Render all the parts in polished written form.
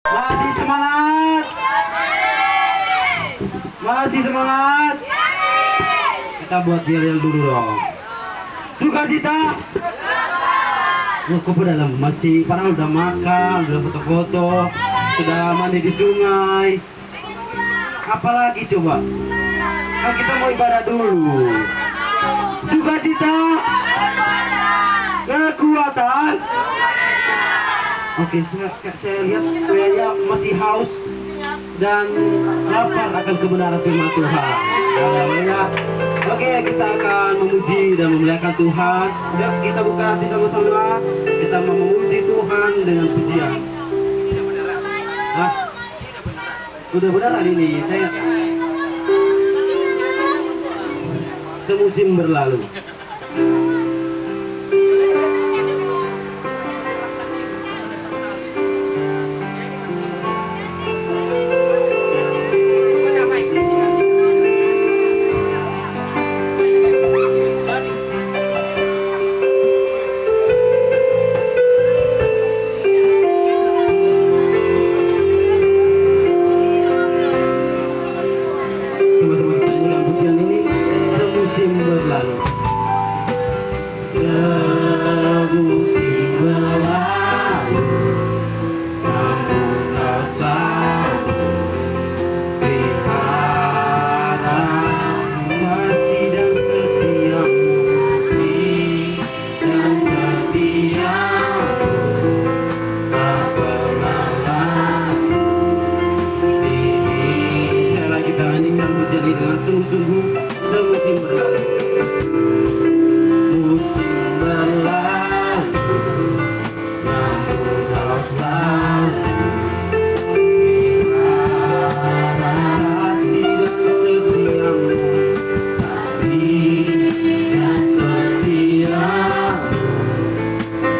Masih semangat? Masih semangat? Kita buat yel-yel dulu dong. Sukacita? Kok dalam masih padahal udah makan, udah foto-foto, sudah mandi di sungai. Apalagi coba? Kan kita mau ibadah dulu. Sukacita? Kekuatan? Oke, saya lihat kayaknya masih haus dan lapar akan kebenaran firman Tuhan. Haleluya. Oke, kita akan memuji dan memuliakan Tuhan. Yuk kita buka hati sama-sama. Kita mau memuji Tuhan dengan pujian. Hah? Udah beneran ini, saya semusim berlalu. Sama-sama kita nyanyikan pujian ini. Semusim berlalu. Semusim berlalu, namun kau selalu pelihara kasih dan setiamu, dan setiamu tak pernah lalu. Sekali lagi kita nyanyikan pujian ini dengan sungguh-sungguh. Semusim berlalu. Musim berlalu, namun kau selalu pelihara kasih dan setiamu, kasih dan setiamu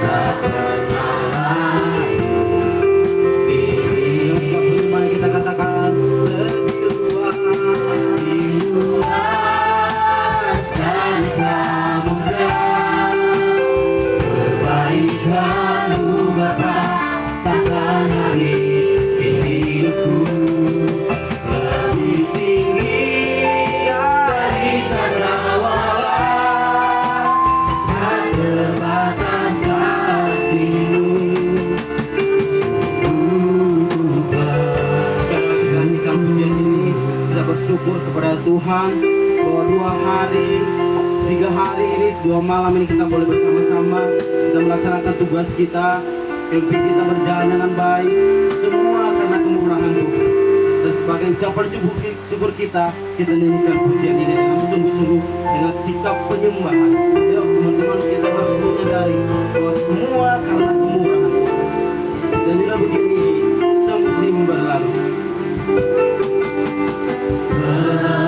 tak pernah lalu. Dengan sebab firman kita katakan lebih luas dari samudra, kebaikan-Mu Bapa takkan habis di hidupku, lebih tinggi dari cakrawala, tak terbatas kasih-Mu. Sungguh sekali nyanyikan pujian ini, kita bersyukur kepada Tuhan bahwa 2 hari 3 hari ini, 2 malam ini kita boleh bersama-sama, kita melaksanakan tugas kita, mimpi kita berjalan dengan baik, semua karena kemurahan Tuhan. Dan sebagai ucapan syukur kita nyanyikan pujian ini dengan sungguh-sungguh, dengan sikap penyembahan. Yuk teman-teman, kita harus menyadari bahwa semua karena kemurahan Tuhan. Dan nyanyikan pujian ini, semusim berlalu.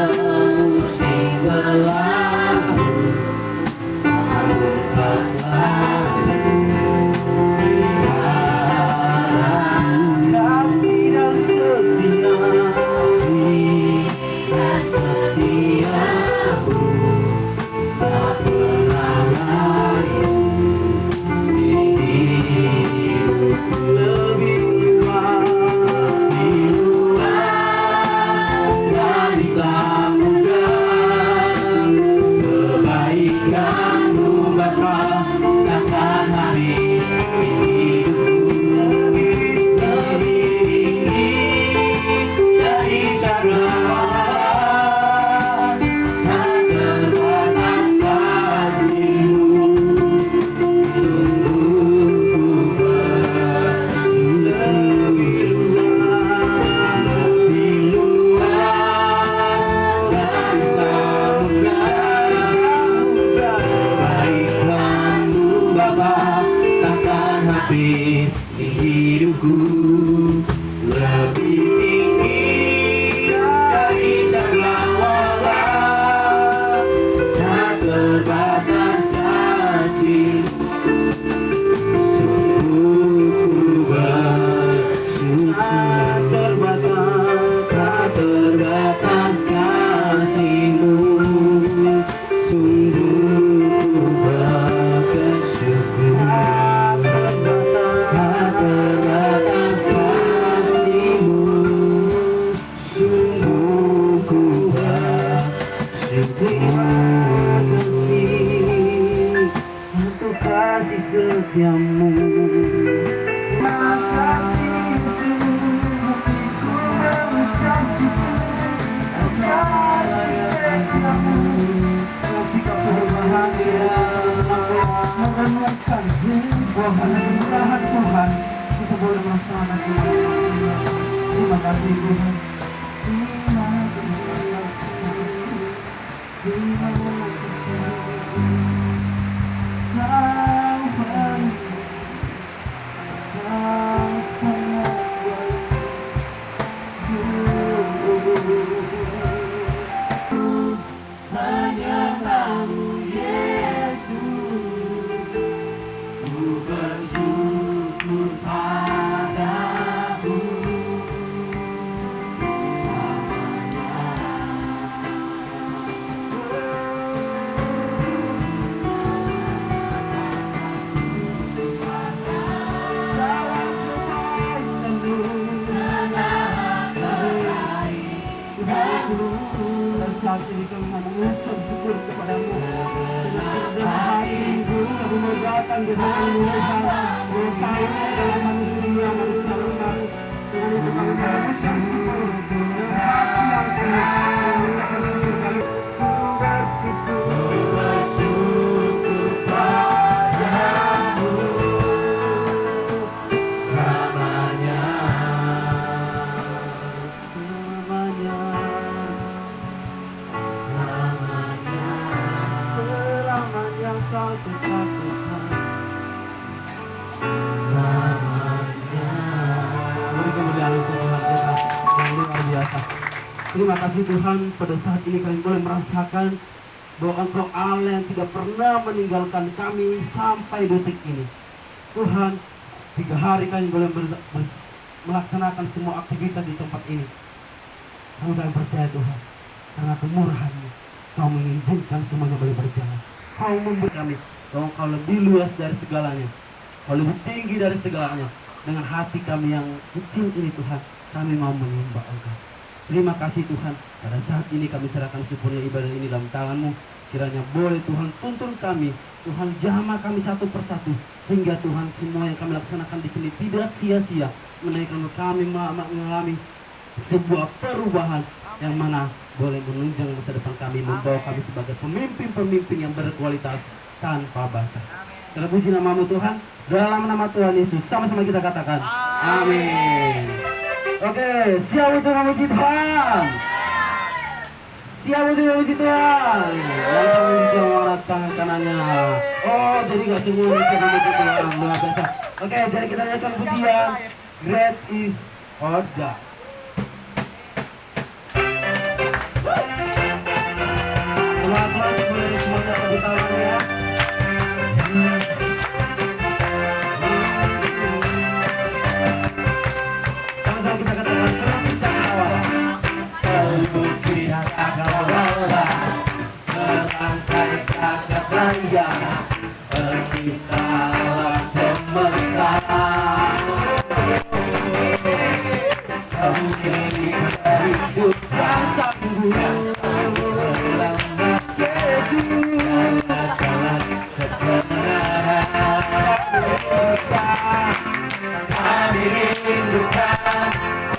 Semusim berlalu, namun kau selalu pelihara kasih dan setia, kasih dan setiamu tak pernah layu di hidupku. Lebih luas dari samudra, kebaikan-Mu Bapa takkan habis di hidupku, lebih tinggi dari cakrawala, tak terbatas kasih-Mu. Sungguh ku bersyukur, lebih luas dari samudra, kebaikan-Mu Bapa takkan habis di hidupku, lebih tinggi dari cakrawala, tak terbatas kasih. Sungguh ku bersyukur, tak terbatas kasih-Mu. Sungguh ku bersyukur, tak terbatas kasih. akan semuanya. Terima kasih Tuhan. Terima kasih. Terima kasih. Kau baik, kau sangat baik. Menyembahmu Yesus, ku bersyukur padamu saat ini kami mau mengucap syukur kepadamu dengan hati kami mau datang dengan keluhan dari manusia lemah dengan itu kami mengucap syukur dengan hati yang penuh mengucapkan syukur kami bersyukur padamu selamanya. Kau tetap Tuhan selamanya. Beri kemuliaan untuk Tuhan kita yang luar biasa. Terima kasih Tuhan, pada saat ini kami boleh merasakan bahwa Engkau Allah yang tidak pernah meninggalkan kami sampai detik ini. Tuhan, 3 hari kami boleh melaksanakan semua aktivitas di tempat ini. Kami percaya Tuhan, karena kemurahan-Mu Kau mengizinkan semuanya boleh berjalan. Kau memberi kami, bahwa Kau lebih luas dari segalanya, Kau lebih tinggi dari segalanya. Dengan hati kami yang kecil ini Tuhan, kami mau menyembah Engkau. Terima kasih Tuhan, pada saat ini kami serahkan syukurnya ibadah ini dalam tangan-Mu. Kiranya boleh Tuhan tuntun kami, Tuhan jamah kami satu persatu, sehingga Tuhan semua yang kami laksanakan di sini tidak sia-sia, menaikkan kami mengalami sebuah perubahan yang mana boleh menunjang masa depan kami, membawa kami sebagai pemimpin-pemimpin yang berkualitas tanpa batas. Terpuji nama-Mu Tuhan, dalam nama Tuhan Yesus sama-sama kita katakan amin. Oke, siap untuk memuji Tuhan. Siap untuk memuji Tuhan. Yang sama memuji Tuhan mengangkat tangan kanannya. Oh, jadi gak semua bisa memuji Tuhan, luar biasa. Oke, jadi kita nyanyikan pujian Great is our God. Teman-teman, boleh semuanya bagi tangan ya. Sama-sama kita katakan pelukis cakrawala. Pelukis cakrawala, merangkai jagat raya, pencipta alam semesta. Pemilik hidup yang sanggup melambat Yesus, jalan kebenaran. Kami rindukan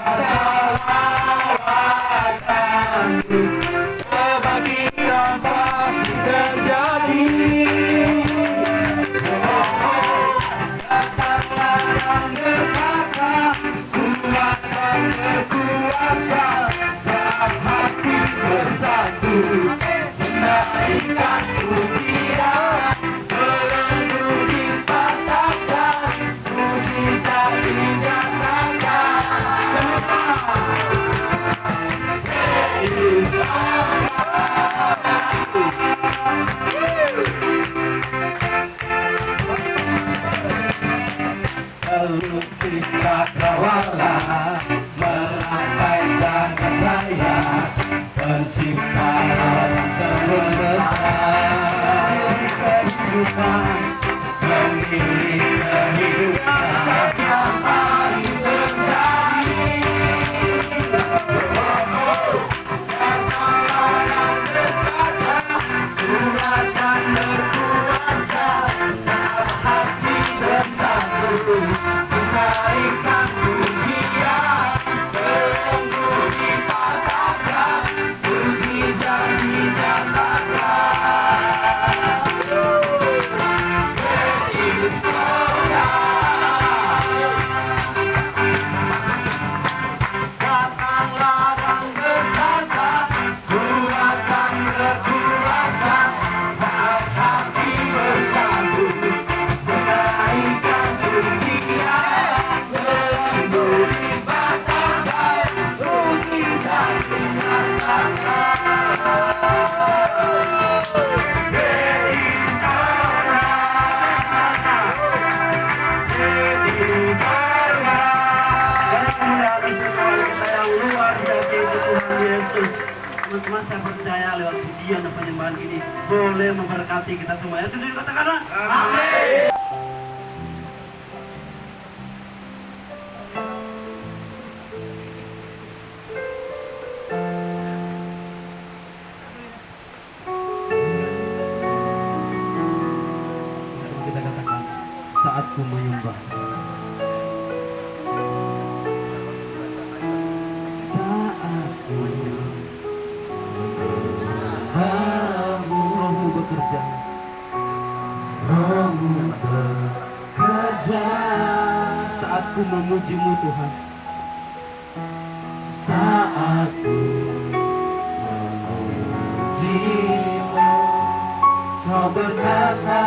keselamatan-Mu, kebangkitan pasti terjadi. Datanglah dan berkata, kuat dan berkuasa. Yesus. Teman-teman, saya percaya lewat pujian dan penyembahan ini boleh memberkati kita semua. Ya, setuju katakanlah amin. Kita katakan saat ku menyembah. Rohmu bekerja, Rohmu bekerja saat ku memujimu Tuhan, saat ku memujimu, Kau berkata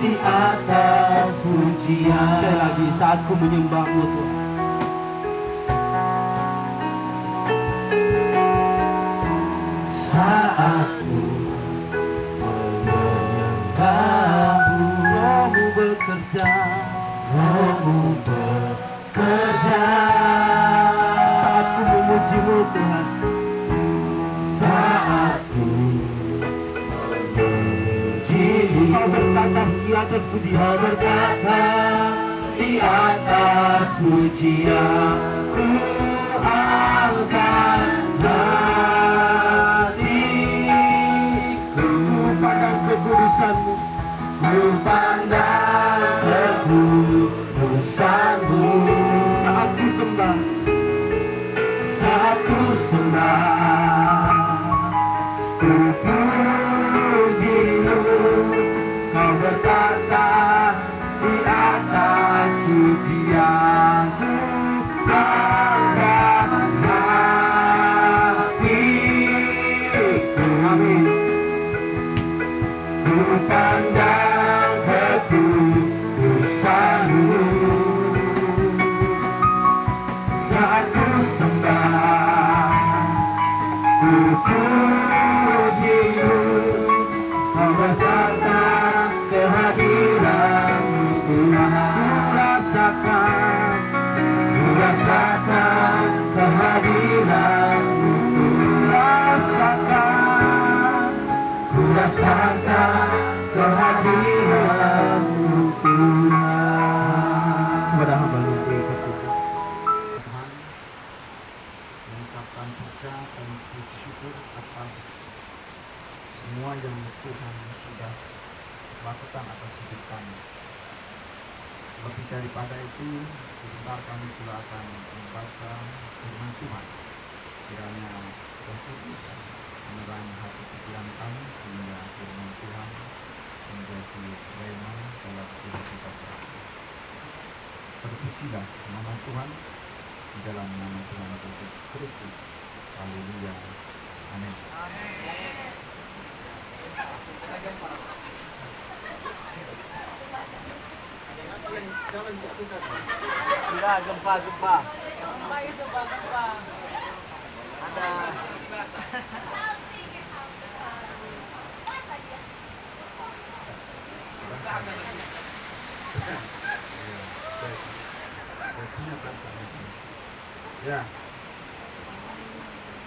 di atas pujian. Sekali lagi, saat ku menyembahmu Tuhan, saat ku menyembahmu, Rohmu bekerja, Rohmu bekerja saat ku memujimu Tuhan, saat ku memujimu. Kau berkata di atas pujian, Kau berkata di atas pujian, ku angkat kekudusanmu, ku pandang kekudusanmu. Saat ku sembah, saat ku sembah, ku pujimu. Kau berkata di atas pujianku, angkat hatiku. Amin. Ku pandang kekudusanmu, saat ku sembah, ku pujimu. Kau beserta kehadiranmu, ku rasakan kehadiranmu, ku rasakan kehadiranmu Tuhan. Kepada hamba-Mu yang bersyukur, Tuhan, mengucapkan puja dan puji syukur atas semua yang Tuhan sudah lakukan atas hidup kami. Lebih daripada itu, sebentar kami juga akan membaca firman Tuhan. Kiranya Roh Kudus menerangi hati pikiran kami sehingga firman Tuhan menjadi rema dalam hidup kita. Terpujilah nama Tuhan di dalam nama Tuhan Yesus Kristus. Haleluya. Amin. Tidak, gempa. Gempa itu gempa. Ada. Ya.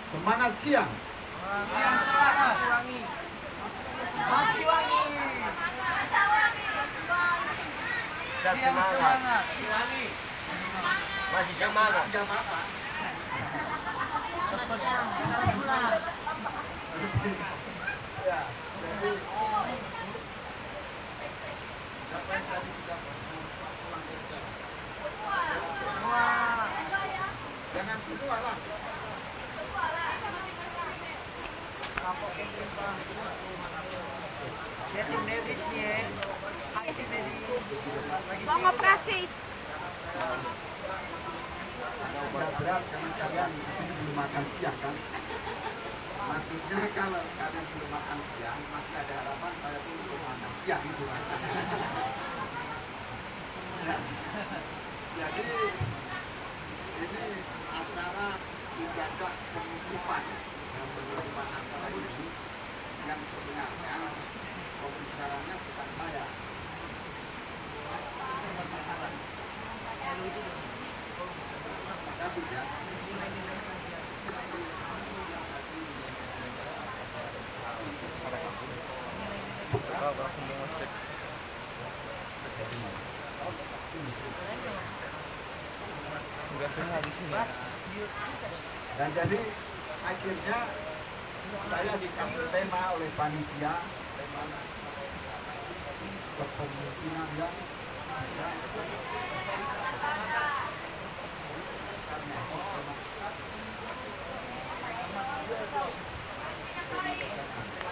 Semangat siang. Masih wangi. Tetap semangat. Masih semangat. Enggak apa-apa. Ya. Siapa yang tadi sudah pulang dari sana? Jangan semua lah. Dia tim medis nih. Tim medis. Mau operasi. Agak berat karena kalian di sini belum makan siang kan? Maksudnya kalau kalian belum makan siang, masih ada harapan saya tuh belum makan siang gitu kan? Jadi ini acara ibadah penutupan yang penutupan acara ini yang sebenarnya pembicaranya bukan saya. Tapi ya, Dan jadi akhirnya saya dikasih tema oleh panitia, tema kepemimpinan yang bisa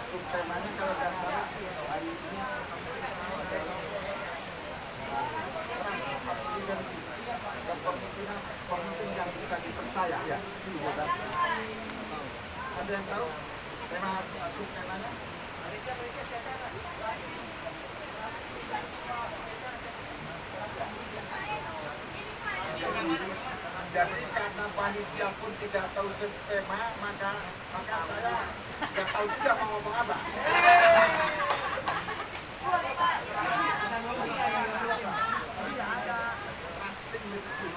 subtemanya kalau tidak salah hari ini trust leadership, kepemimpinan, pemimpin yang bisa dipercaya ya. Ada yang tahu tema subtemanya? Jadi karena panitia pun tidak tahu subtema, maka saya tidak tahu juga mau ngomong apa. Trusting leadership.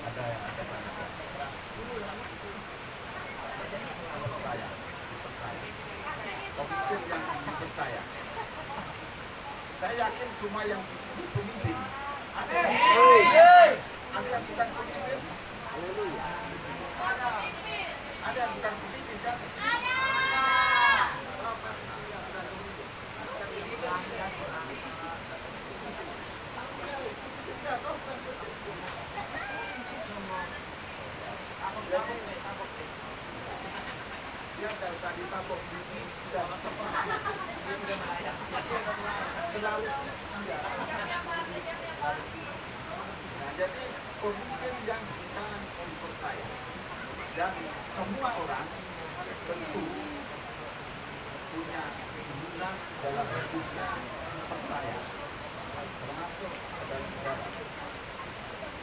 Ada dipercaya. Pemimpin yang dipercaya. Saya yakin semua yang di sini pemimpin. Ada yang bukan pemimpin? Ada yang bukan pemimpin kan? Dia tidak usah ditabok gigi, sudah selalu siap. Nah, jadi pemimpin yang bisa dipercaya dan semua orang tentu punya hubungan dalam hidupnya dipercaya, termasuk saudara-saudara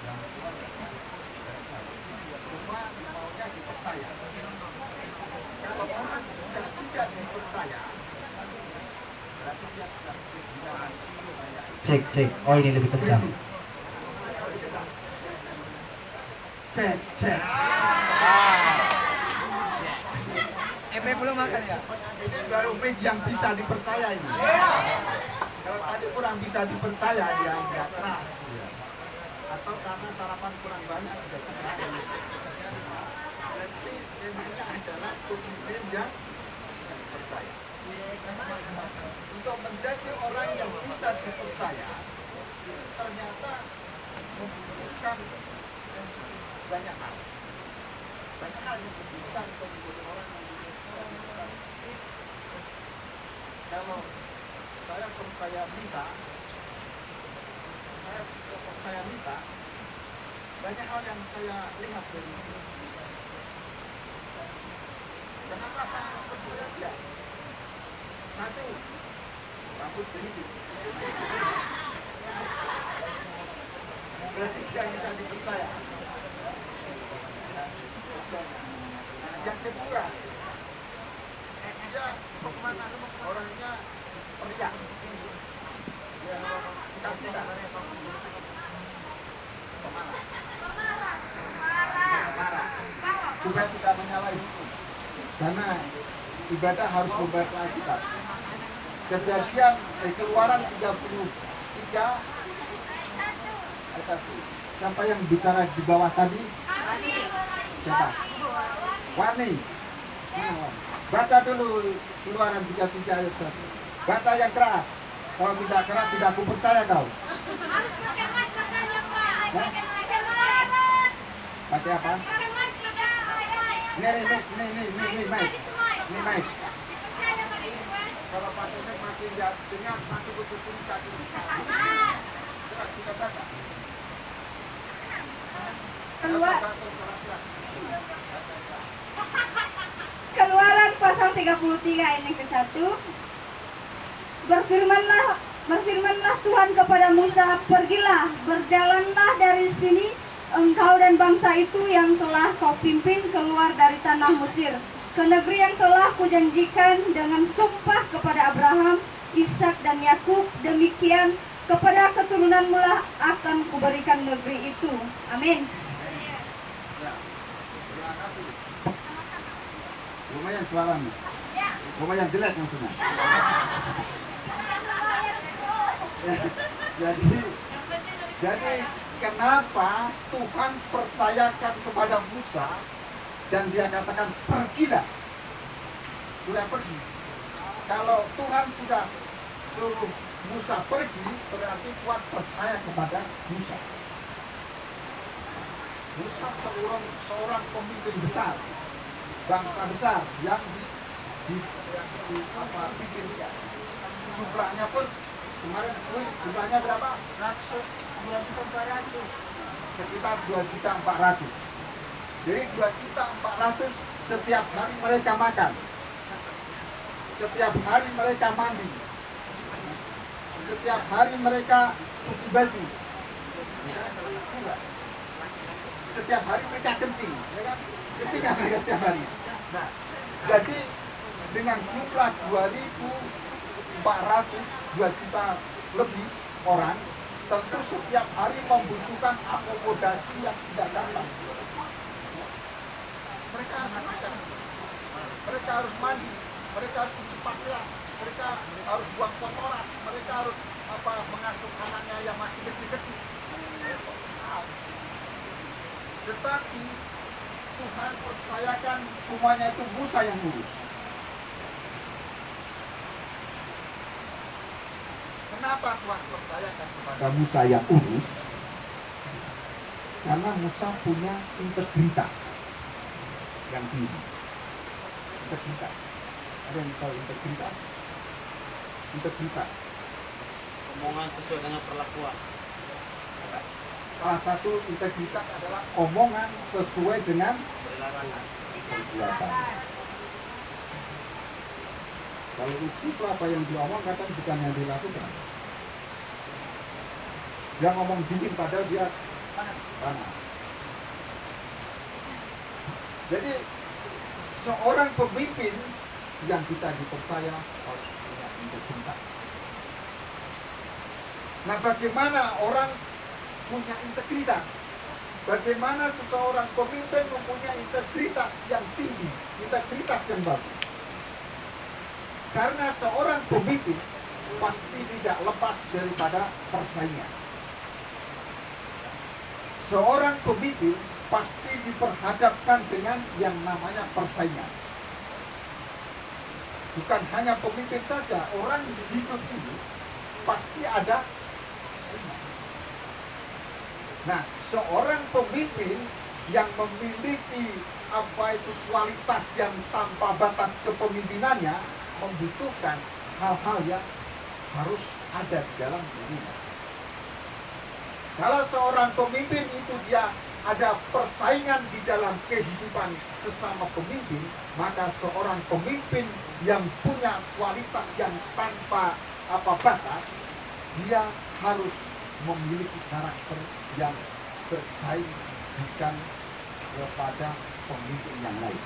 yang semua maunya dipercaya. Kalau orang sudah tidak dipercaya, berarti dia sudah kehilangan kepercayaan. Cek. Oh, ini lebih kencang. Cek. belum makan ya? Ini baru mic yang bisa dipercaya ini. Kalau tadi kurang bisa dipercaya dia nggak keras. Atau karena sarapan kurang banyak tidak bisa. Jadi temanya adalah pemimpin yang dipercaya. Untuk menjadi orang yang bisa dipercaya itu ternyata membutuhkan banyak hal. Banyak hal yang dibutuhkan untuk menjadi orang yang bisa dipercaya. Kalau saya percaya minta, banyak hal yang saya lihat dari dia. Kenapa saya harus percaya dia? Satu, rambut keriting. Berarti dia bisa dipercaya. Yang kedua, dia orangnya periak. Dia suka pemalas. Marah. Supaya tidak menyalahi hukum. Karena ibadah harus membaca Alkitab. Kejadian Keluaran 33 ayat 1. Siapa yang bicara di bawah tadi? Siapa? Warni. Baca dulu Keluaran 33 ayat 1. Baca yang keras. Kalau tidak keras tidak aku percaya kau. Harus pakai mic katanya, Pak. Pakai mic. Pakai apa? Pakai mic tidak. Ini mic. Kalau pakai mic masih tidak dengar, nanti betul-betul kaki. Jelas kita baca. Keluaran pasal 33 ayat yang ke-1. Berfirmanlah Tuhan kepada Musa, pergilah, berjalanlah dari sini engkau dan bangsa itu yang telah kau pimpin keluar dari tanah Mesir, ke negeri yang telah kujanjikan dengan sumpah kepada Abraham, Ishak dan Yakub. Demikian kepada keturunanmu lah akan kuberikan negeri itu. Amin. Ya, terima kasih. Lumayan suaranya. Ya. lumayan jelek maksudnya. Jadi kenapa Tuhan percayakan kepada Musa dan dia katakan pergilah, sudah pergi. Kalau Tuhan sudah suruh Musa pergi, berarti Tuhan percaya kepada Musa. Musa seorang pemimpin besar, bangsa besar yang bikin dia. Jumlahnya pun kemarin kuis jumlahnya berapa? 2.400. Sekitar 2.400.000. Jadi 2.400.000 setiap hari mereka makan, setiap hari mereka mandi, setiap hari mereka cuci baju, setiap hari mereka kencing, ya kan? Kencing kan mereka setiap hari. Nah, jadi dengan jumlah 2.400, 2 juta lebih orang, tentu setiap hari membutuhkan akomodasi yang tidak gampang. Mereka harus makan, mereka harus mandi, mereka harus cuci pakaian, mereka harus buang kotoran, mereka harus mengasuh anaknya yang masih kecil-kecil. Tetapi Tuhan percayakan semuanya itu Musa yang ngurus. Kenapa Tuhan percayakan kepada Musa yang urus? Karena Musa punya integritas yang tinggi. Integritas. Ada yang tahu integritas? Integritas. Omongan sesuai dengan perlakuan. Salah satu integritas adalah omongan sesuai dengan perbuatan. Kalau uji itu apa yang diomong kadang bukan yang dilakukan. Dia ngomong dingin padahal dia panas. Jadi seorang pemimpin yang bisa dipercaya harus punya integritas. Nah, bagaimana orang punya integritas? Bagaimana seseorang pemimpin mempunyai integritas yang tinggi, integritas yang bagus? Karena seorang pemimpin pasti tidak lepas daripada persaingan. Seorang pemimpin pasti diperhadapkan dengan yang namanya persaingan. Bukan hanya pemimpin saja, orang hidup ini pasti ada. Nah, seorang pemimpin yang memiliki kualitas yang tanpa batas kepemimpinannya membutuhkan hal-hal yang harus ada di dalam dirinya. Kalau seorang pemimpin itu dia ada persaingan di dalam kehidupan sesama pemimpin, maka seorang pemimpin yang punya kualitas yang tanpa batas, dia harus memiliki karakter yang bersaing bukan kepada pemimpin yang lain.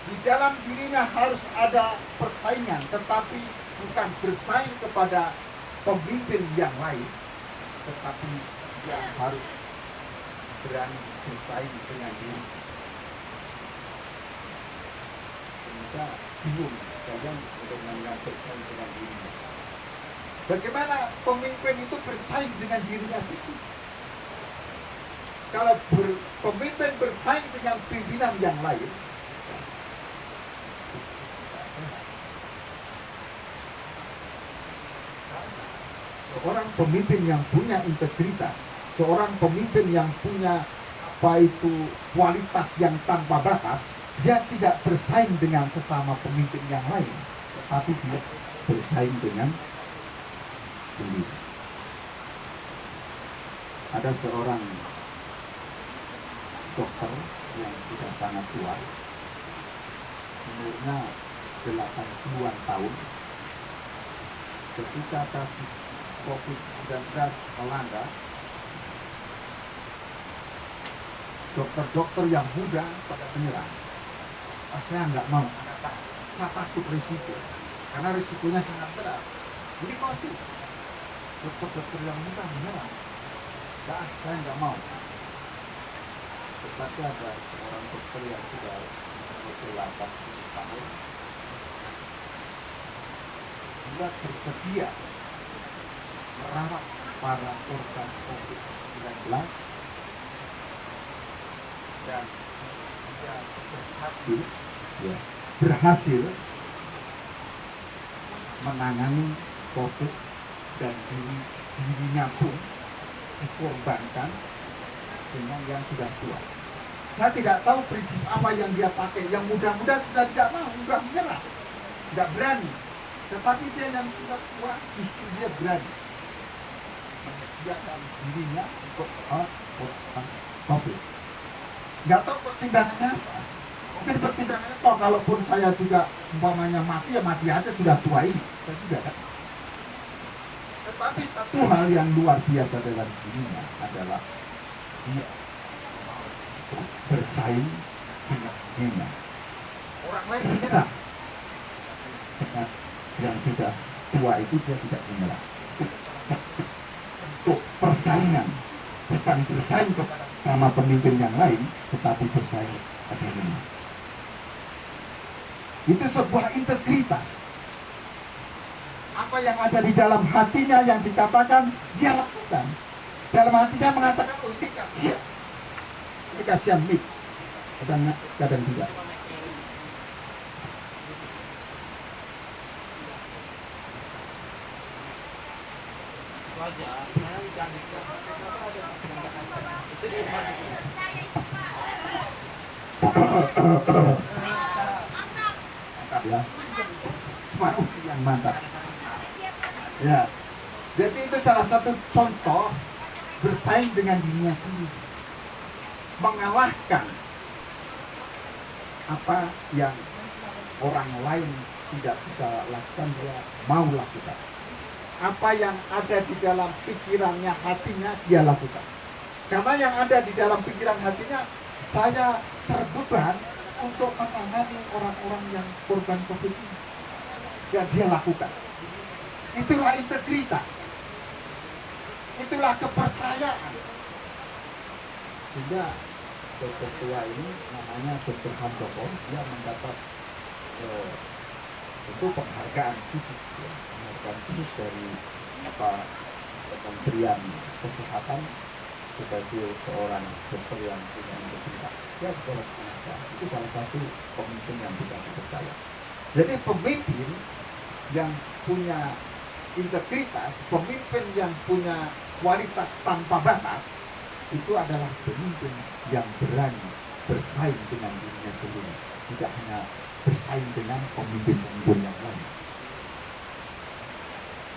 Di dalam dirinya harus ada persaingan, tetapi bukan bersaing kepada pemimpin yang lain, tetapi dia harus berani bersaing dengan diri. Sehingga bingung kadang bagaimana bersaing dengan dirinya. Bagaimana pemimpin itu bersaing dengan dirinya sendiri? Kalau pemimpin bersaing dengan pimpinan yang lain, seorang pemimpin yang punya integritas, seorang pemimpin yang punya kualitas yang tanpa batas, dia tidak bersaing dengan sesama pemimpin yang lain, tetapi dia bersaing dengan sendiri. Ada seorang dokter yang sudah sangat tua, umurnya 80-an tahun, ketika kasus COVID-19 melanda, dokter-dokter yang muda pada menyerah. Saya nggak mau, saya takut risiko, karena risikonya sangat berat. Jadi COVID, dokter-dokter yang muda menyerah. Saya nggak mau. Tetapi ada seorang dokter yang sudah 80 tahun, dia bersedia merawat para korban COVID-19 dan dia berhasil menangani COVID dan dirinya pun dikorbankan dengan yang sudah tua. Saya tidak tahu prinsip apa yang dia pakai. Yang muda-muda sudah tidak mau, sudah menyerah, tidak berani. Tetapi dia yang sudah tua justru dia berani menyediakan dirinya untuk COVID. Nggak tahu pertimbangannya apa. Mungkin pertimbangannya toh kalaupun saya juga umpamanya mati ya mati aja, sudah tua ini. Saya juga kan. Tetapi satu hal yang luar biasa dalam dirinya adalah dia bersaing dengan dirinya. Orang lain menyerah, dengan yang sudah tua itu dia tidak menyerah. Untuk persaingan, bukan bersaing sama pemimpin yang lain, tetapi bersaing dirinya. Itu sebuah integritas. Apa yang ada di dalam hatinya yang dikatakan dia lakukan. Dalam hatinya mengatakan, oh ini kasihan. Ini kasihan Mik. Kadang tidak. Mantap ya. Cuma uji yang mantap. Ya. Jadi itu salah satu contoh bersaing dengan dirinya sendiri. Mengalahkan apa yang orang lain tidak bisa lakukan, dia mau lakukan. Apa yang ada di dalam pikirannya, hatinya, dia lakukan. Karena yang ada di dalam pikiran hatinya, saya terbeban untuk menangani orang-orang yang korban COVID ini. Dan dia lakukan. Itulah integritas. Itulah kepercayaan. Sehingga dokter tua ini namanya Dr. Handoko, dia mendapat itu penghargaan khusus, ya, penghargaan khusus dari Kementerian Kesehatan sebagai seorang dokter yang punya integritas. Dia dapat penghargaan. Itu salah satu pemimpin yang bisa dipercaya. Jadi pemimpin yang punya integritas, pemimpin yang punya kualitas tanpa batas, itu adalah pemimpin yang berani bersaing dengan dirinya sendiri, tidak hanya bersaing dengan pemimpin-pemimpin yang lain.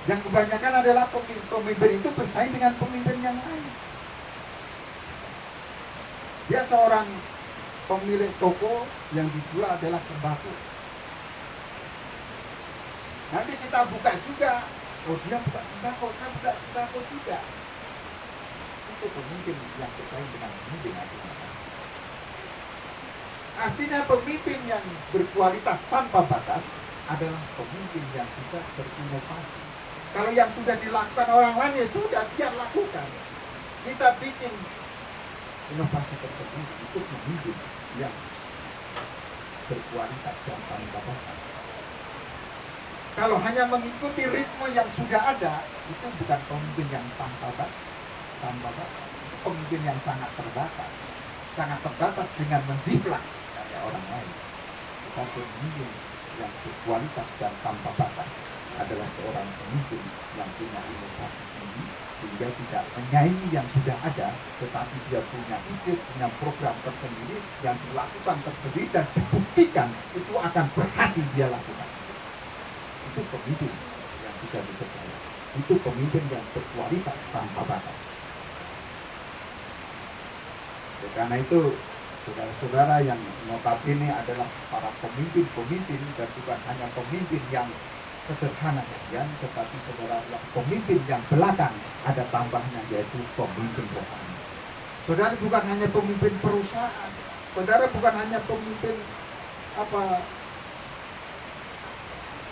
Yang kebanyakan adalah pemimpin itu bersaing dengan pemimpin yang lain. Dia seorang pemilik toko yang dijual adalah sembako. Nanti kita buka juga, oh dia buka sembako, saya buka sembako juga. Itu pemimpin yang bersaing dengan pemimpin artinya. Artinya pemimpin yang berkualitas tanpa batas adalah pemimpin yang bisa berinovasi. Kalau yang sudah dilakukan orang lain ya sudah, biar lakukan. Kita bikin inovasi tersebut, itu pemimpin yang berkualitas dan tanpa batas. Kalau hanya mengikuti ritme yang sudah ada, itu bukan pemimpin yang tanpa batas. Pemimpin yang sangat terbatas dengan menjiplak karya orang lain. Tetapi pemimpin yang berkualitas dan tanpa batas adalah seorang pemimpin yang punya inovasi tinggi, sehingga tidak menyaingi yang sudah ada, tetapi dia punya ide, punya program tersendiri yang dilakukan tersendiri dan dibuktikan itu akan berhasil dia lakukan. Itu pemimpin yang bisa dipercaya. Itu pemimpin yang berkualitas tanpa batas. Karena itu saudara-saudara yang notabene adalah para pemimpin-pemimpin, dan bukan hanya pemimpin yang sederhana kalian, tetapi saudara adalah pemimpin yang belakang ada tambahnya, yaitu pemimpin rohani. Saudara bukan hanya pemimpin perusahaan, saudara bukan hanya pemimpin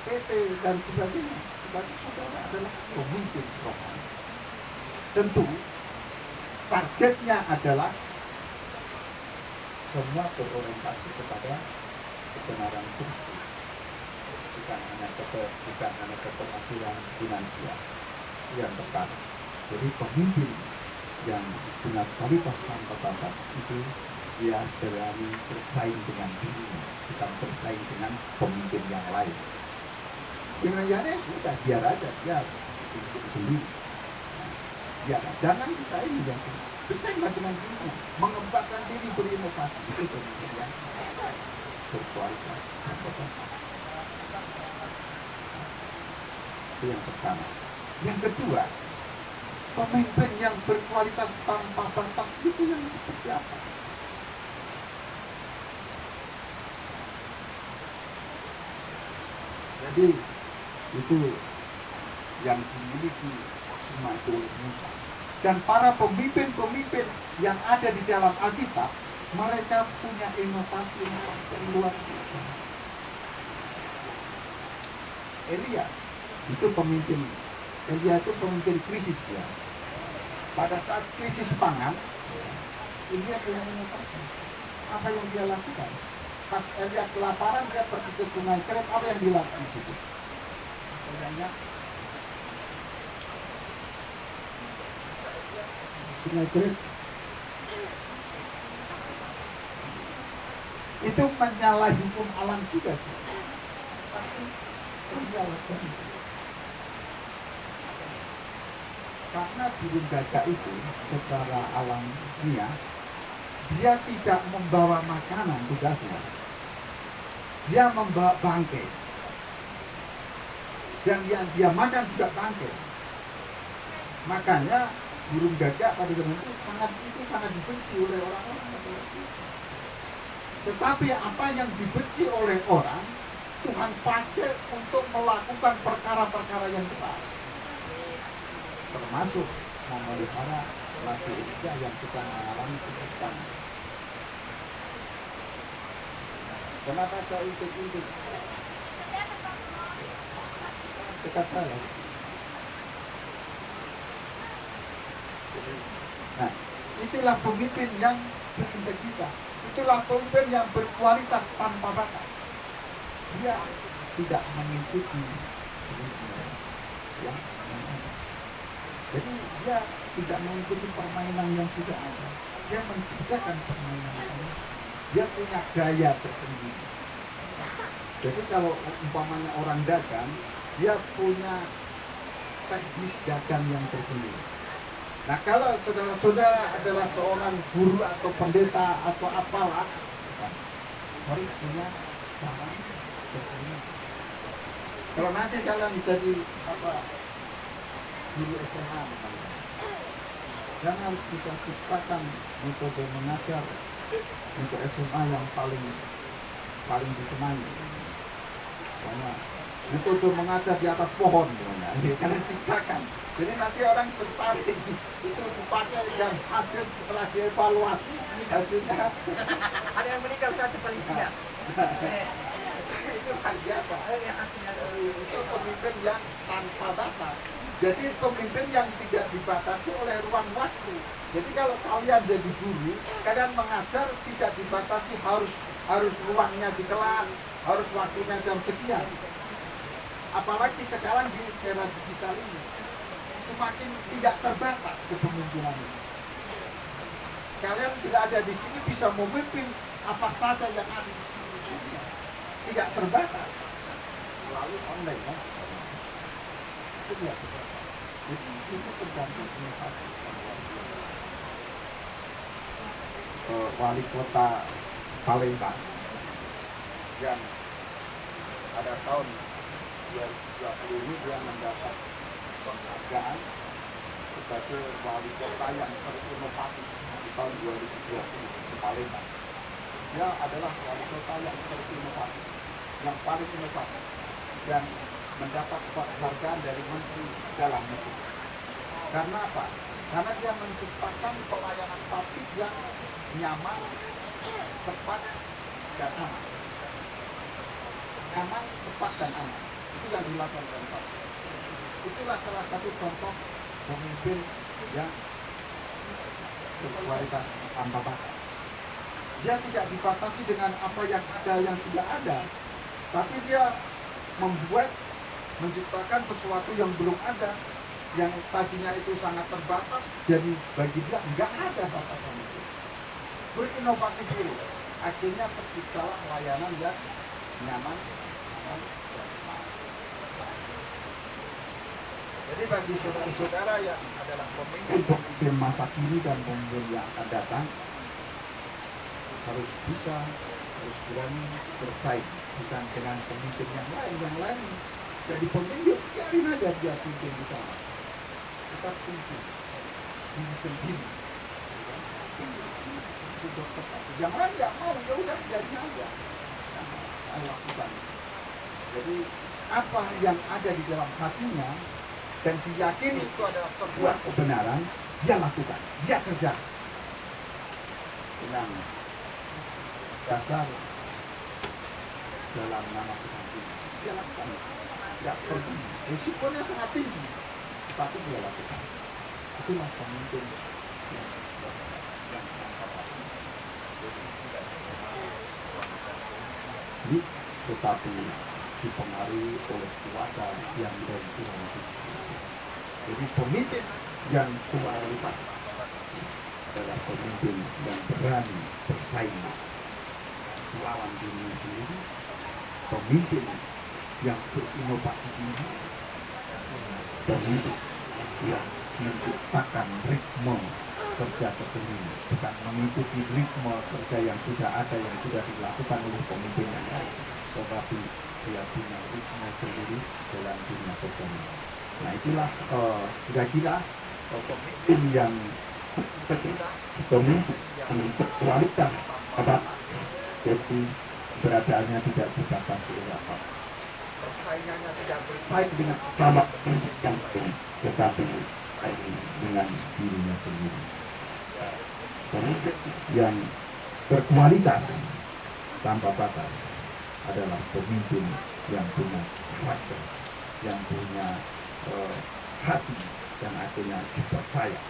PT dan sebagainya, tetapi saudara adalah pemimpin rohani. Tentu targetnya adalah semua berorientasi kepada kebenaran Kristus. bukan hanya keberhasilan finansial. Yang pertama, jadi pemimpin yang punya kualitas tanpa batas itu dia berani bersaing dengan dirinya, bukan bersaing dengan pemimpin yang lain. Kinerjanya sudah biar aja dia itu sendiri. Ya, jangan disaingi yang sendiri. Bersainglah dengan dirinya, mengembangkan diri, berinovasi. Itu pemimpin yang berkualitas tanpa batas. Itu yang pertama. Yang kedua, pemimpin yang berkualitas tanpa batas itu yang seperti apa? Jadi itu yang dimiliki semua itu oleh Musa. Dan para pemimpin-pemimpin yang ada di dalam Alkitab, mereka punya inovasi yang luar biasa. Elia itu pemimpin krisis dia. Pada saat krisis pangan, Elia punya inovasi. Apa yang dia lakukan? Pas Elia kelaparan, dia pergi ke sungai Kerit. Apa yang dilakukan di situ? Banyak sungai Kerit. Itu menyalahi hukum alam juga sih. Tapi menyalahkan. Karena burung gagak itu secara alamiah dia tidak membawa makanan tugasnya. Dia membawa bangkai. Dan yang dia makan juga bangkai. Makanya burung gagak pada zaman itu sangat dibenci oleh orang-orang. Tetapi apa yang dibenci oleh orang, Tuhan pakai untuk melakukan perkara-perkara yang besar. Termasuk memelihara laki Elia yang sedang mengalami krisis pangan. Kenapa kau intip-intip? Dekat saya. Nah, itulah pemimpin yang berintegritas. Itulah pemimpin yang berkualitas tanpa batas. Dia tidak mengikuti yang jadi dia tidak mengikuti permainan yang sudah ada. Dia menciptakan permainan sendiri. Dia punya gaya tersendiri. Jadi kalau umpamanya orang dagang, dia punya teknis dagang yang tersendiri. Nah, kalau saudara-saudara adalah seorang guru atau pendeta atau apalah, harus punya cara tersendiri. Kalau nanti kalian jadi guru SMA, dan harus bisa ciptakan metode mengajar untuk SMA yang paling disenangi. Karena metode mengajar di atas pohon, karena ciptakan. Jadi nanti orang tertarik itu dipakai dan hasil setelah dievaluasi hasilnya Ada yang meninggal satu paling tidak. itu luar biasa. Itu pemimpin yang tanpa batas. Jadi pemimpin yang tidak dibatasi oleh ruang waktu. Jadi kalau kalian jadi guru, kalian mengajar tidak dibatasi harus ruangnya di kelas, harus waktunya jam sekian. Apalagi sekarang di era digital ini, semakin tidak terbatas kepemimpinan ini. Kalian bila ada di sini bisa memimpin apa saja yang ada di sini. Tidak terbatas. Lalu online ya. Itu tidak terbatas. Jadi itu tergantung inovasi. Wali kota Palembang yang pada tahun 2020 ini dia mendapat penghargaan sebagai wali kota yang terinovatif di tahun 2020 di Palembang. Dia adalah wali kota yang terinovatif, yang paling inovatif, dan mendapat penghargaan dari Menteri Dalam Negeri. Karena apa? Karena dia menciptakan pelayanan publik yang nyaman, cepat, dan aman. Nyaman, cepat, dan aman. Itu yang dilakukan oleh Pak. Itulah salah satu contoh pemimpin yang berkualitas tanpa batas. Dia tidak dibatasi dengan apa yang ada yang sudah ada, tapi dia menciptakan sesuatu yang belum ada, yang tadinya itu sangat terbatas, jadi bagi dia nggak ada batasan itu. Berinovasi dulu, akhirnya terciptalah layanan yang nyaman, aman, dan selamat. Jadi bagi saudara-saudara yang adalah pemimpin masa kini dan pemimpin yang akan datang, harus berani bersaing, bukan dengan pemimpin yang lain. Jadi pemimpin, biarin aja dia pimpin di sana. Kita pimpin diri sendiri. Seperti dokter tadi. Yang lain nggak mau, ya udah jadi aja. Saya lakukan. Jadi apa yang ada di dalam hatinya dan diyakini itu adalah sebuah kebenaran, dia lakukan, dia kerja. Dengan dasar dalam nama Tuhan Yesus, dia lakukan. Tidak perlu, risikonya sangat tinggi, tapi dia lakukan. Itulah pemimpin yang tanpa batas. Jadi, tetapi dipengaruhi oleh kuasa yang dari Tuhan Yesus Kristus. Jadi pemimpin yang kualitas adalah pemimpin yang berani bersaing melawan dirinya sendiri, pemimpin yang berinovasi tinggi, pemimpin yang menciptakan ritme kerja tersendiri, bukan mengikuti ritme kerja yang sudah ada, yang sudah dilakukan oleh pemimpin yang lain, tetapi dia punya ritme sendiri dalam dunia kerja. Nah itulah kira-kira pemimpin yang berkualitas, jadi beradaannya tidak dibatasi oleh apa, persaingannya tidak bersaing dengan sama yang lain, tetapi bersaing dengan dirinya sendiri. Pemimpin yang berkualitas tanpa batas adalah pemimpin yang punya karakter, yang punya hati, dan akhirnya dipercaya.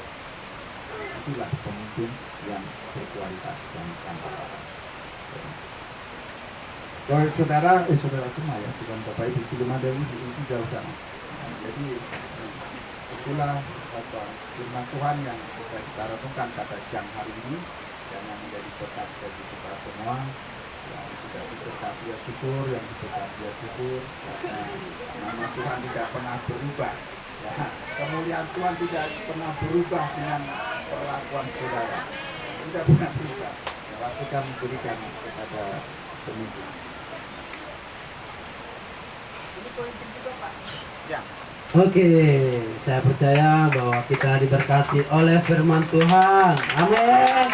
Itulah pemimpin yang berkualitas dan tanpa batas. Kalau saudara semua ya, bukan Bapak Ibu, belum ada ini itu jauh sana. Nah, jadi itulah firman Tuhan yang bisa kita renungkan pada siang hari ini, yang menjadi berkat bagi kita semua. Yang tidak diberkati ya syukur, yang diberkati ya syukur, karena nama Tuhan tidak pernah berubah. Ya, kemuliaan Tuhan tidak pernah berubah dengan perlakuan saudara, tidak pernah berubah. Ya, kita memberikan kepada pemimpin. Ini poin juga Pak. Ya. Oke, saya percaya bahwa kita diberkati oleh firman Tuhan. Amin.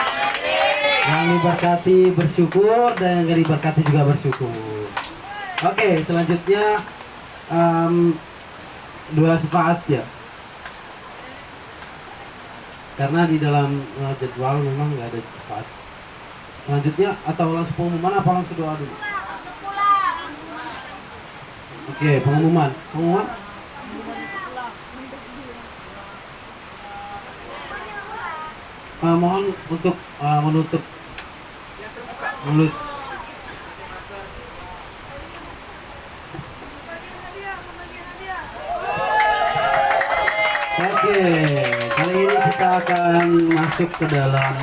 Yang diberkati bersyukur, dan yang diberkati juga bersyukur. Oke, selanjutnya dua syafaat ya. Karena di dalam jadwal memang nggak ada syafaat. Selanjutnya atau langsung pengumuman apa langsung doa dulu? Oke, pengumuman. Mohon untuk menutup mulut. Oke, kali ini kita akan masuk ke dalam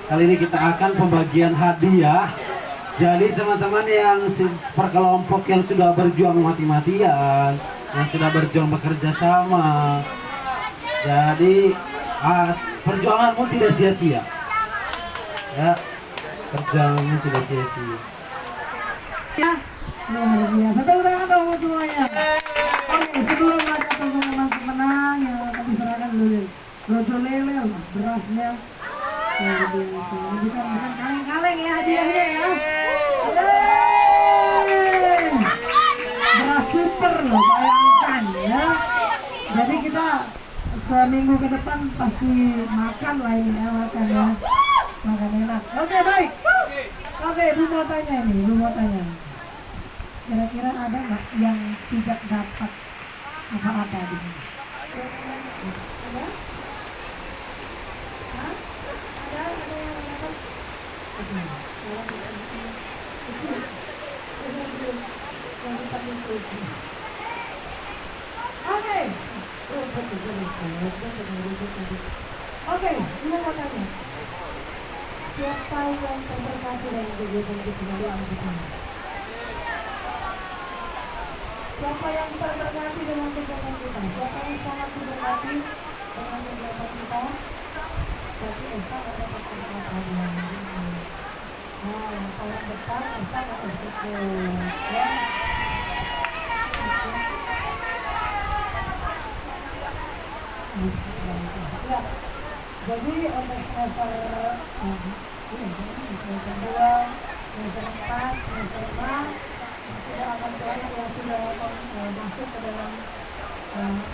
Kali ini kita akan pembagian hadiah. Jadi teman-teman yang perkelompok yang sudah berjuang mati-matian, yang sudah berjuang bekerja sama, jadi perjuanganmu tidak sia-sia. Ya, perjuanganmu tidak sia-sia. Ya, luar biasa. Tepuk tangan dong semuanya. Oke, sebelum ada pengumuman pemenang yang akan diserahkan dulu rojo lele, berasnya luar biasa. Ini bukan kaleng-kaleng ya hadiahnya ya. Beras super loh, bayangkan ya. Jadi kita seminggu ke depan pasti makan lah ini ya, makan enak. Oke, baik. Oke, Bu mau tanya. Kira-kira ada nggak yang tidak dapat apa-apa di sini? Ada? Hah? Ada yang dapat? Sekarang tidak kecil. Oke. Oke, ini mau tanya. Siapa yang terberkati dari kegiatan kita hari ini? Siapa yang terberkati dengan kegiatan kita? Siapa yang sangat terberkati dengan kegiatan kita? Berarti Esta akan dapat keberkatan. Nah, yang paling depan Esta akan bersyukur. Ya. Ya. Jadi untuk semester 2, semester 4, semester 5 sudah akan banyak yang sudah masuk ke dalam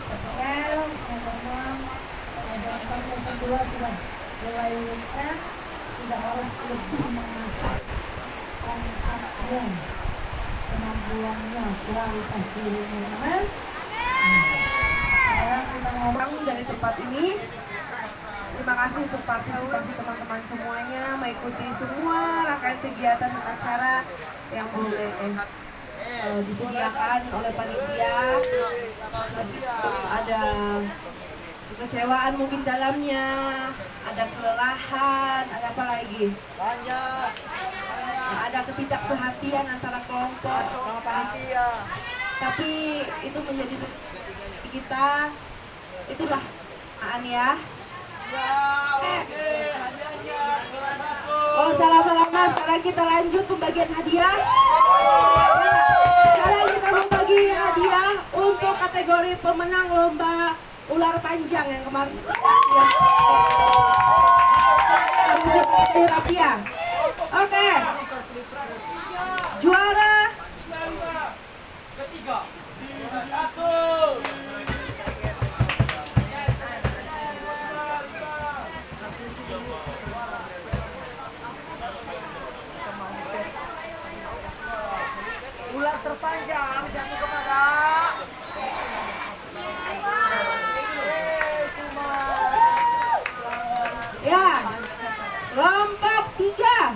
PPL, semester 6, semester 4, semester 2 sudah mulai sudah harus lebih mengasah kontaknya, kemampuannya, kualitas dirinya. Amin. Sekarang kita ngomong Dari tempat ini, terima kasih untuk partisipasi teman-teman semuanya mengikuti semua rangkaian kegiatan dan acara yang boleh disediakan oleh panitia. Meskipun ada kekecewaan mungkin dalamnya, ada kelelahan, ada apa lagi? Ada ketidaksehatian antara kelompok sama panitia. Tapi itu menjadi kita, itulah ya. Oh, salah lama. Sekarang kita lanjut pembagian hadiah. Sekarang kita membagi hadiah untuk kategori pemenang lomba ular panjang yang kemarin. Ya. Oke. Juara ketiga. Ular terpanjang jatuh kepada ya kelompok 3.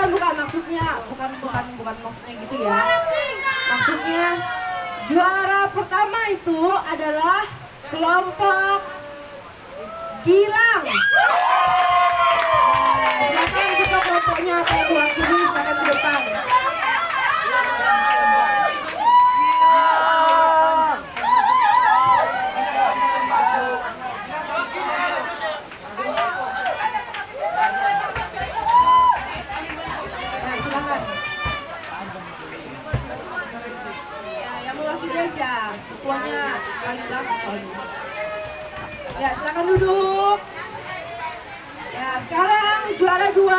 Bukan maksudnya, bukan maksudnya gitu ya. Maksudnya juara pertama itu adalah kelompok Gilang. Silakan buka kelompoknya atau buat sini, silakan ke depan. Nah, silakan. Ya, yang mewakili aja. Ketuanya paling belakang soalnya. Ya, silakan duduk. Ya, sekarang juara 2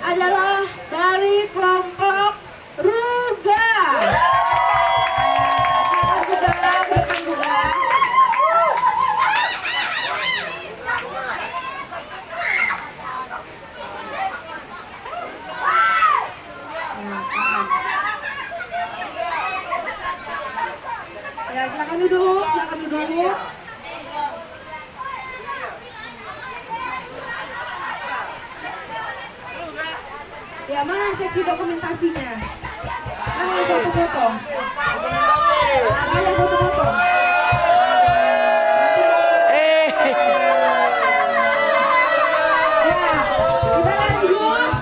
adalah dari kelompok Ruga. Silakan juga berdepan juga. Ya, silakan duduk, silakan duduk. Ya, mana seksi dokumentasinya? Mana yang foto-foto? Mana yang foto-foto? Ya, kita lanjut.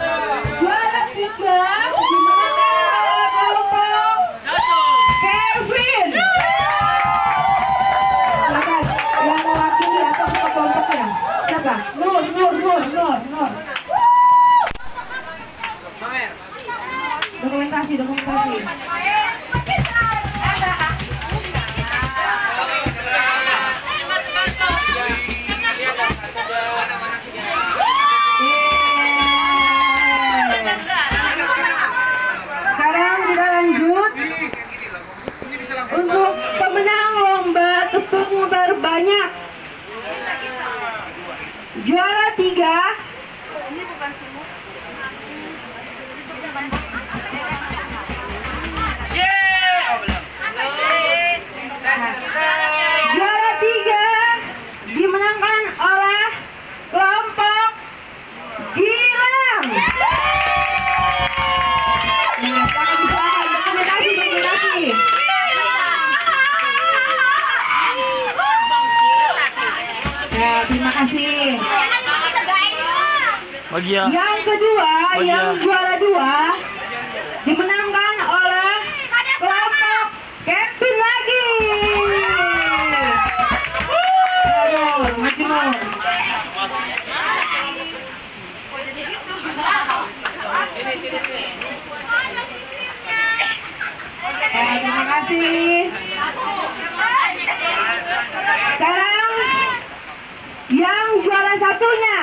Juara 3 dimenangkan oleh kelompok Kevin. Silakan yang mewakili atau ketua kelompoknya. Siapa? Nur. Dokumentasi. terima kasih. Bagi ya. Yang kedua, yang juara 2 dimenangkan oleh kelompok Kevin lagi. Aduh, maju Nur. Terima kasih. Sekarang yang juara satunya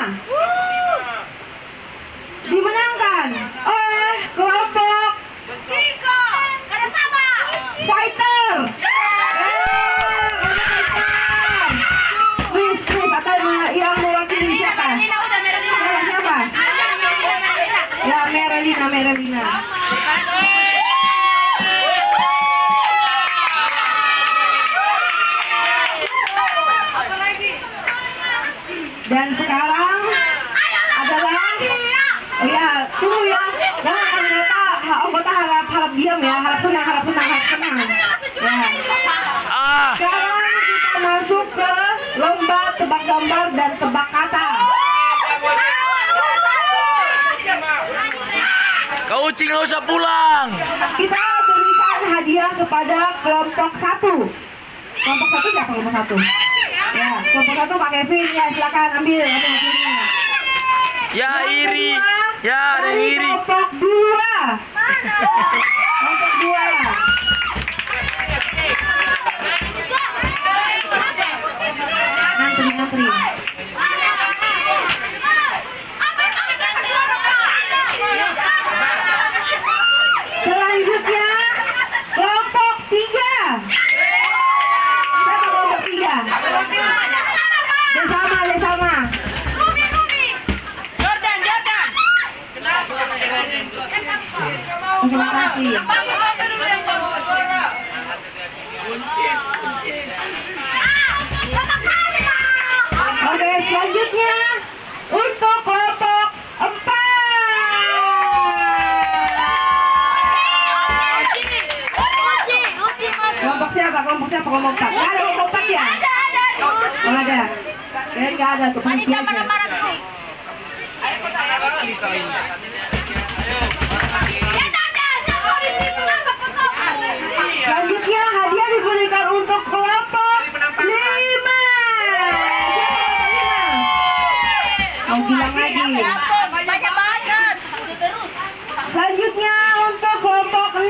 dimenangkan oleh kelompok Fighter. Chris atau yang mewakili siapa? Siapa? Ya, Merelina. Dan sekarang adalah, oh ya, tunggu ya. Anggota harap diam ya, harap tenang. Ya. Sekarang kita masuk ke lomba tebak gambar dan tebak kata. Kau Ucing nggak usah pulang. Kita berikan hadiah kepada kelompok 1. Kelompok 1 siapa kelompok 1? Ya, kelompok 1 Pak Kevin, ya silakan ambil hadiahnya. Ya iri. Ya ada Dari iri. kelompok 2. Kelompok 2. Ngantri. Selanjutnya kelompok 3. Siapa kelompok 3? Bersama. Terima kasih. Oke, selanjutnya untuk kelompok 4. Kelompok siapa? Kelompok 4. Nggak ada kelompok 4 ya? Oh, ada. Kayaknya nggak ada tuh. Selanjutnya hadiah diberikan untuk kelompok 5. Siapa kelompok 5? Mau bilang lagi. Selanjutnya untuk kelompok 6.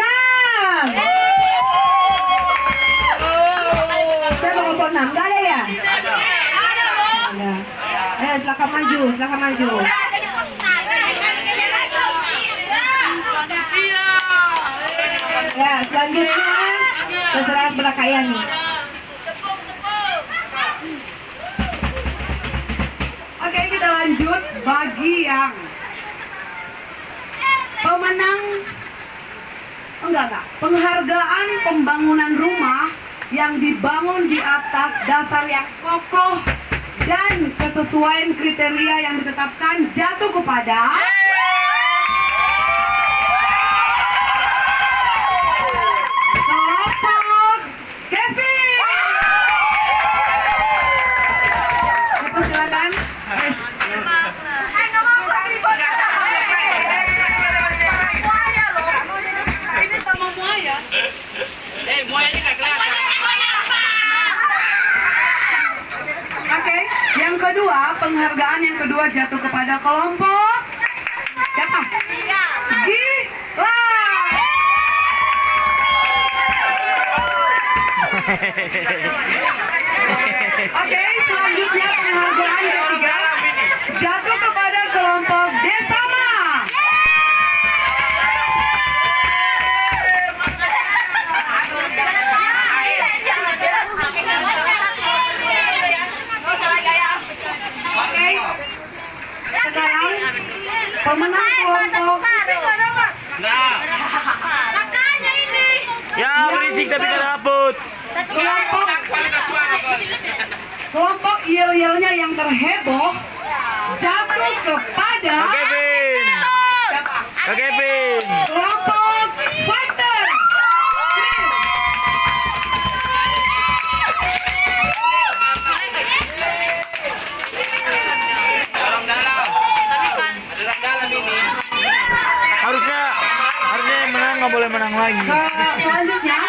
Siapa kelompok 6? Gak ada ya? Ada. Silakan maju. Ya, selanjutnya seserah belakaya nih. Oke, kita lanjut bagi yang pemenang penghargaan pembangunan rumah yang dibangun di atas dasar yang kokoh dan kesesuaian kriteria yang ditetapkan jatuh kepada kelompok Kevin. Silakan. Oke, yang kedua, penghargaan yang kedua jatuh kepada kelompok siapa? Gila. Oke, selanjutnya penghargaan ketiga jatuh kepada kelompok Desama. Oke, sekarang pemenang kelompok Ya berisik tapi nggak dapet. kelompok yel-yelnya yang terheboh jatuh kepada Kak Kevin. siapa? Kak Kevin. Kelompok Fighter. lagi. Selanjutnya,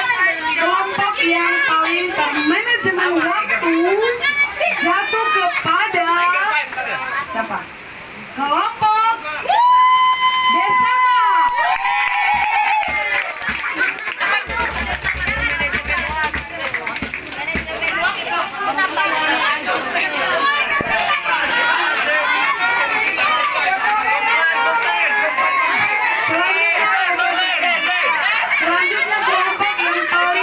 kelompok yang paling termanajemen waktu jatuh kepada siapa? Kelompok Desama. Selanjutnya kelompok yang paling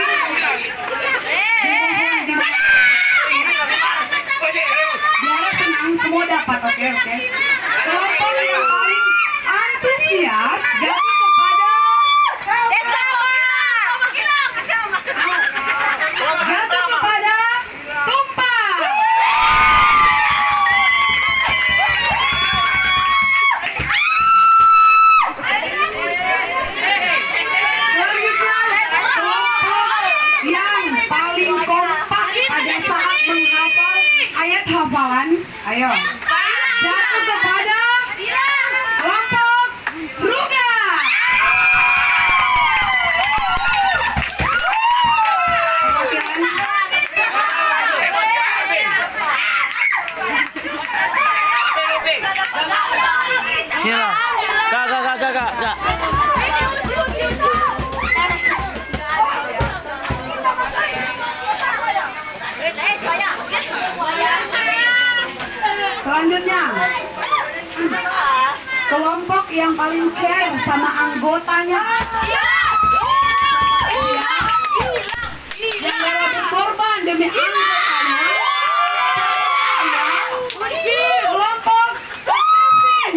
biar tenang semua dapat, oke. Kelompok yang paling antusias jatuh kepada Tumpah. Selanjutnya kelompok yang paling kompak pada saat menghafal ayat hafalan, ayo, jatuh kepada kelompok Ruga. Sila. Kak. Selanjutnya kelompok yang paling care sama anggotanya, yang rela berkorban demi anggotanya, kelompok Kevin.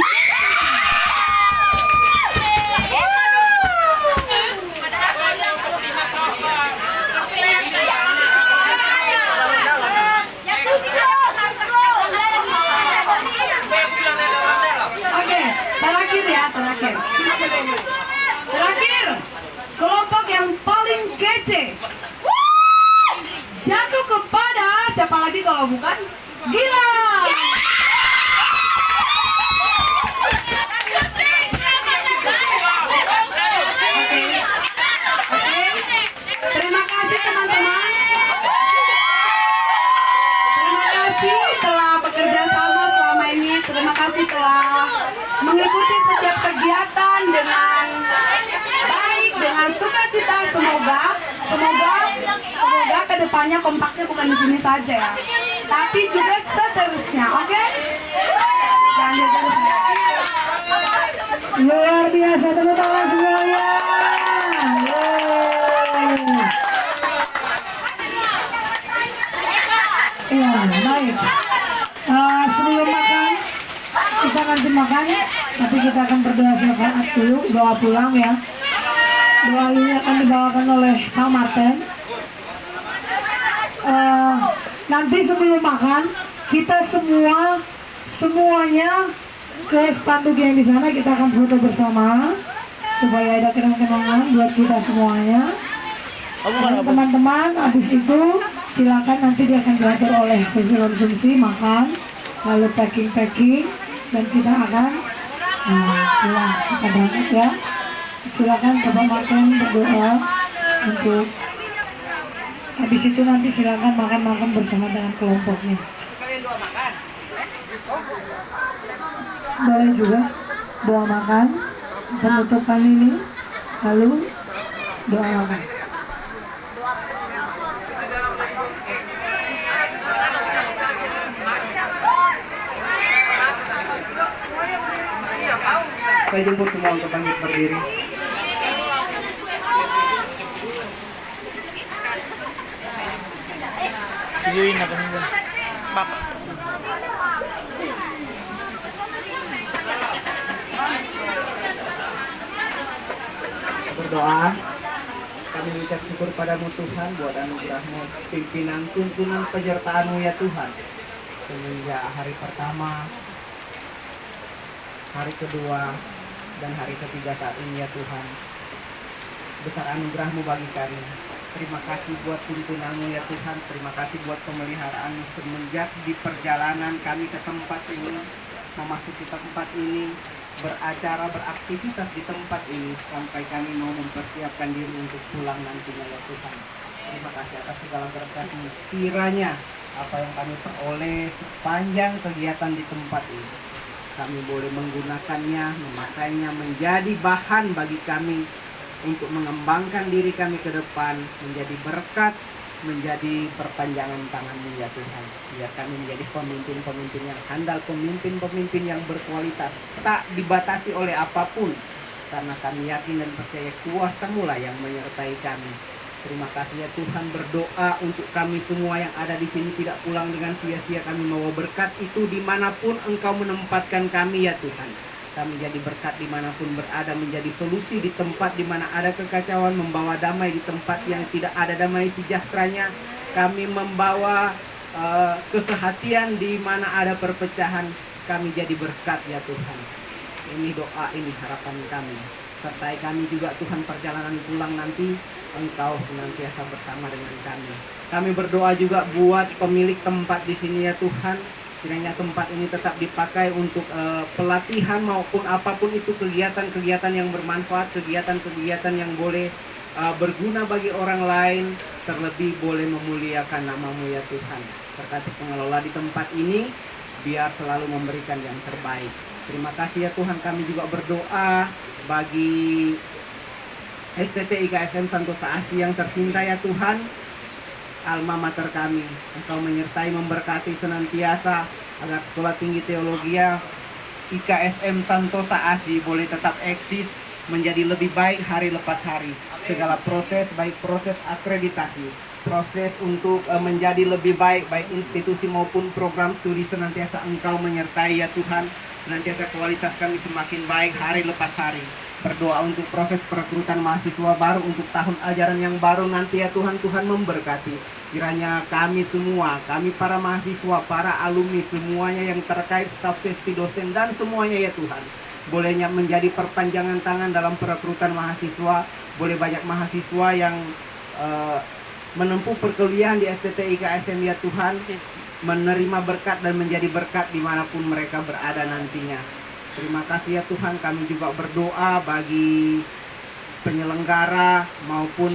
Oke, terakhir, kelompok yang paling kece jatuh kepada siapa lagi kalau bukan Gila. Oke. Terima kasih teman-teman. Terima kasih telah bekerja sama selama ini. Terima kasih telah mengikuti setiap kegiatan dengan baik, dengan sukacita. Semoga kedepannya kompaknya bukan di sini saja ya, tapi juga seterusnya. Oke? Selanjutnya Luar biasa, tepuk tangan semuanya. Ya, baik. Sebelum makan, kita nanti makan, tapi kita akan berdoa syafaat dulu, doa pulang ya. Doa ini akan dibawakan oleh Pak Martin. Nanti sebelum makan, kita semuanya ke spanduk yang di sana, kita akan foto bersama supaya ada kenang-kenangan buat kita semuanya. Dan teman-teman, habis itu silakan nanti dia akan diatur oleh sesi konsumsi makan, lalu packing dan kita akan pulang, kita berangkat ya. Silakan Bapak Martin berdoa untuk habis itu nanti silakan makan bersama dengan kelompoknya. Boleh juga doa makan penutupan ini, lalu doa makan. Saya jemput semua untuk bangkit berdiri. Videoin apa nih, Bapak? Berdoa, kami mengucap syukur padamu Tuhan buat anugerahmu, pimpinan, tuntunan, penyertaanmu ya Tuhan. Semenjak hari pertama, hari kedua, dan hari ketiga saat ini ya Tuhan. Besar anugerahmu bagi kami. Terima kasih buat tuntunanmu ya Tuhan. Terima kasih buat pemeliharaanmu semenjak di perjalanan kami ke tempat ini, memasuki tempat ini. beracara, beraktivitas di tempat ini sampai kami mau mempersiapkan diri untuk pulang nantinya ya Tuhan. Terima kasih atas segala berkat-Mu. Kiranya apa yang kami peroleh sepanjang kegiatan di tempat ini, kami boleh menggunakannya, memakainya menjadi bahan bagi kami untuk mengembangkan diri kami ke depan, menjadi berkat, menjadi perpanjangan tangan-Mu ya Tuhan. Biar kami menjadi pemimpin-pemimpin yang handal, pemimpin-pemimpin yang berkualitas, tak dibatasi oleh apapun, karena kami yakin dan percaya kuasa-Mu lah yang menyertai kami. Terima kasih ya Tuhan, berdoa untuk kami semua yang ada di sini tidak pulang dengan sia-sia. Kami mau berkat itu dimanapun Engkau menempatkan kami ya Tuhan. Kami jadi berkat dimanapun berada, menjadi solusi di tempat di mana ada kekacauan, membawa damai di tempat yang tidak ada damai sejahteranya. Kami membawa kesehatian di mana ada perpecahan. Kami jadi berkat ya Tuhan. Ini doa, ini harapan kami. Sertai kami juga Tuhan, perjalanan pulang nanti Engkau senantiasa bersama dengan kami. Kami berdoa juga buat pemilik tempat di sini ya Tuhan. Kiranya tempat ini tetap dipakai untuk pelatihan maupun apapun itu, kegiatan-kegiatan yang bermanfaat, kegiatan-kegiatan yang boleh berguna bagi orang lain, terlebih boleh memuliakan nama-Mu ya Tuhan. Berkati pengelola di tempat ini, biar selalu memberikan yang terbaik. Terima kasih ya Tuhan, kami juga berdoa bagi STT IKSM Santosa Asih yang tercinta ya Tuhan, alma mater kami. Engkau menyertai, memberkati senantiasa agar Sekolah Tinggi Teologi IKSM Santosa Asih boleh tetap eksis, menjadi lebih baik hari lepas hari. Segala proses, baik proses akreditasi, proses untuk menjadi lebih baik, baik institusi maupun program studi, senantiasa Engkau menyertai ya Tuhan. Senantiasa kualitas kami semakin baik hari lepas hari. Berdoa untuk proses perekrutan mahasiswa baru untuk tahun ajaran yang baru nanti ya Tuhan. Tuhan memberkati. Kiranya kami semua, kami para mahasiswa, para alumni, semuanya yang terkait, staf sesi, dosen, dan semuanya ya Tuhan, bolehnya menjadi perpanjangan tangan dalam perekrutan mahasiswa. Boleh banyak mahasiswa yang menempuh perkuliahan di STT IKSM ya Tuhan, menerima berkat dan menjadi berkat dimanapun mereka berada nantinya. Terima kasih ya Tuhan, kami juga berdoa bagi penyelenggara maupun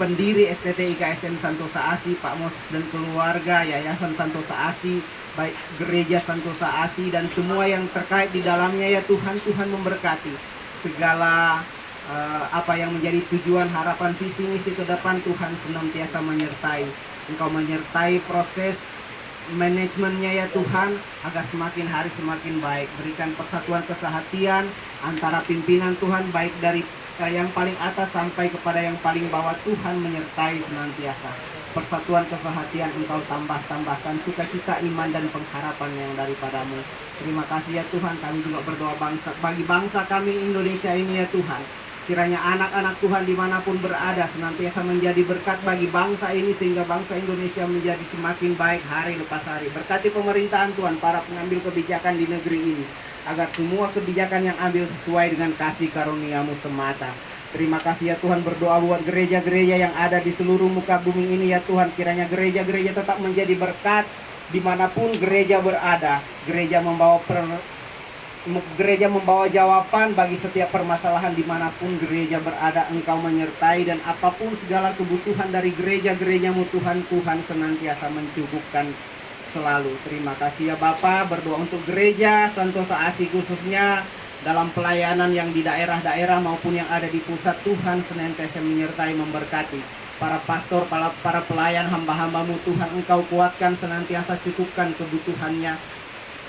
pendiri STT IKSM Santosa Asih, Pak Moses dan keluarga, Yayasan Santosa Asih, baik Gereja Santosa Asih dan semua yang terkait di dalamnya ya Tuhan. Tuhan memberkati segala apa yang menjadi tujuan, harapan, visi misi ke depan. Tuhan senantiasa menyertai. Engkau menyertai proses manajemennya ya Tuhan, agar semakin hari semakin baik. Berikan persatuan kesehatian antara pimpinan Tuhan, baik dari yang paling atas sampai kepada yang paling bawah. Tuhan menyertai senantiasa. Persatuan kesehatian Engkau tambahkan sukacita, iman dan pengharapan yang daripada-Mu. Terima kasih ya Tuhan. Kami juga berdoa bagi bangsa kami Indonesia ini ya Tuhan. Kiranya anak-anak Tuhan dimanapun berada senantiasa menjadi berkat bagi bangsa ini, sehingga bangsa Indonesia menjadi semakin baik hari lepas hari. Berkati pemerintahan Tuhan, para pengambil kebijakan di negeri ini, agar semua kebijakan yang ambil sesuai dengan kasih karunia-Mu semata. Terima kasih ya Tuhan, berdoa buat gereja-gereja yang ada di seluruh muka bumi ini ya Tuhan. Kiranya gereja-gereja tetap menjadi berkat dimanapun gereja berada. Gereja membawa jawaban bagi setiap permasalahan dimanapun gereja berada. Engkau menyertai dan apapun segala kebutuhan dari gereja-gereja-Mu Tuhan, Tuhan senantiasa mencukupkan selalu. Terima kasih ya Bapa. Berdoa untuk gereja Santosa Asih khususnya dalam pelayanan yang di daerah-daerah maupun yang ada di pusat. Tuhan senantiasa menyertai, memberkati para pastor, para pelayan, hamba-hamba-Mu Tuhan. Engkau kuatkan senantiasa, cukupkan kebutuhannya,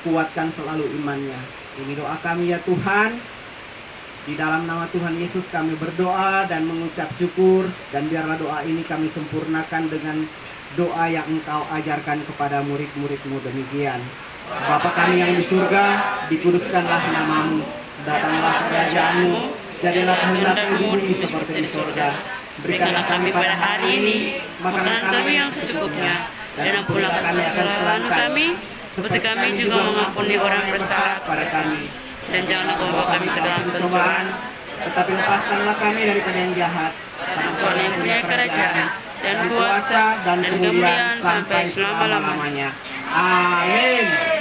kuatkan selalu imannya. Ini doa kami ya Tuhan. Di dalam nama Tuhan Yesus kami berdoa dan mengucap syukur. Dan biarlah doa ini kami sempurnakan dengan doa yang Engkau ajarkan kepada murid-murid-Mu demikian. Bapa kami yang di surga, dikuduskanlah nama-Mu. Datanglah kerajaan-Mu. Jadilah kehendak-Mu di bumi seperti di surga. Berikanlah kami pada hari ini makanan kami yang secukupnya. Dan ampunilah kesalahan kami, seperti kami juga mengampuni orang bersalah pada kami. Dan janganlah membawa kami ke dalam pencobaan, tetapi lepaskanlah kami daripada yang jahat. Karena Tuhan yang punya kerajaan dan kuasa dan kemuliaan sampai selama-lamanya. Amin.